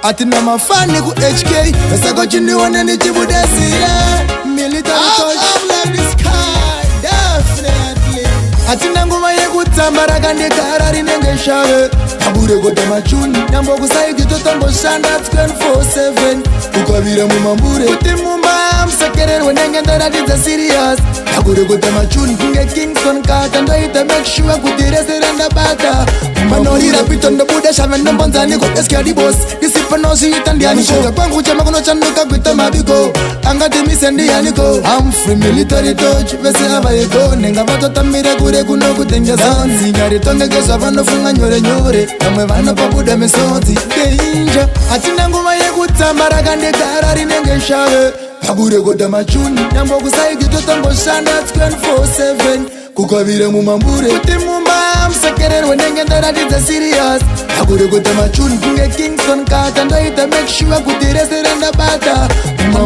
atina mafani ku HK pesa kochini wana ni chibudesira military touch I'm like this guy definitely atina nguma yekutambara kandi karari nenge shave abure kote machuni nyambo kusaiki totombo shanda 24/7 ukavira mumambure kuti mumba msekererwe nenge ndaratidza serious abure kote machuni kunge Kingston kata ndoita make sure kuti rese randabata manorira pito ndobuda shave ndombonzani kodeska di boss disipa noziita ndianiko kwangu chama kuno chanduka kwita mabiko angati mise ndianiko I'm free military touch vese abayeko nenga vatotamire kure kuno kutengeza nzinyari tongegezwa vanofunga nyore nyore namwe vanopabuda misodzi danger atina nguma yekutambara kandi karari nenge shave abure kote machuni nyambo kusaiki totomboshanda 24/7 kukavire mumambure kuti mumba msekererwe nenge ndaratidza serious abure kote machuni kunge Kingston kata ndoita make sure kuti rese randabata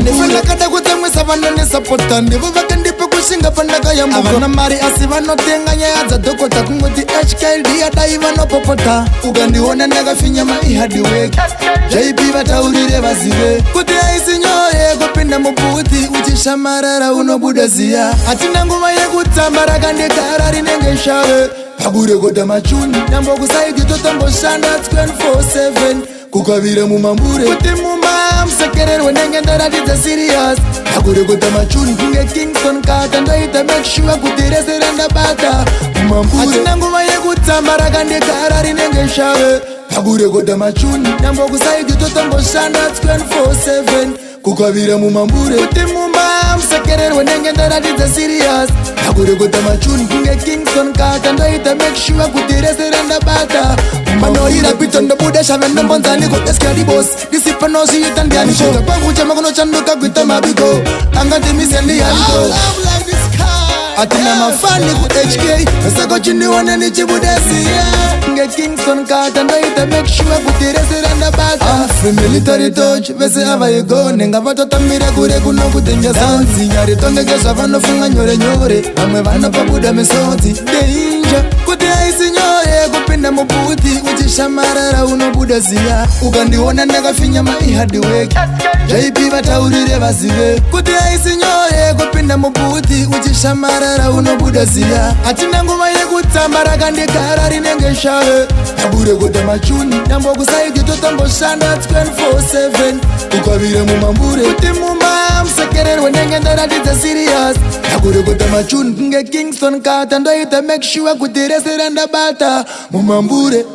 ndifandakada kutemwisa vanonesapota ndivo vakandipe kushinga pandakayambuka avana mari asi vanotenga nyaya dzadhokota kungoti HKLD adai vanopopota ukandiona ndakafinya maihardwork JP vataurire vazive kuti aisi nyore kupinda mubuti uchishamarara unobuda ziya atina nguva yekutambara kandi karari nenge shave abure kote machuni nyambo kusaiki totomboshanda 24/7 kukavire mumambure kuti mumba msekererwe nenge ndaratidza serious abure kote machuni kunge Kingston kata ndoita make sure kuti rese randabata mumambure atina nguva yekutambara kandi karari nenge shave abure kote machuni nyambo kusaiki totomboshanda 24/7 kukavire mumambure kuti mumba msekererwe nenge ndaratidza serious abure kote machuni kunge Kingston kata ndoita make sure kuti rese randabata manorira pito ndobuda shave ndombonzani kodeska di boss disipa noziita ndianiko kwangu chama kuno chanduka kwita mabiko angati mise ndianiko atina mafani ku HK pesa kochini wana ni chibudesira nge Kingston kata ndoita make sure kuti rese randabata free military touch vese abayego nenga vatotamire kure kuno kutengeza nzinyari tongegezwa vanofunga nyore nyore namwe vanopabuda misodzi danger kuti aisi nyore kupinda mubuti uchishamarara unobuda ziya ukandiona ndakafinya maihardwork JP vataurire vazive kuti aisi nyore kupinda mubuti uchishamarara unobuda ziya atina nguva yekutambara kandi karari nenge shave abure kote machuni nyambo kusaiki totomboshanda 24/7 ukavire mumambure kuti mumba msekererwe nenge ndaratidza serious abure kote machuni kunge Kingston kata ndoita make sure kuti rese randabata mumambure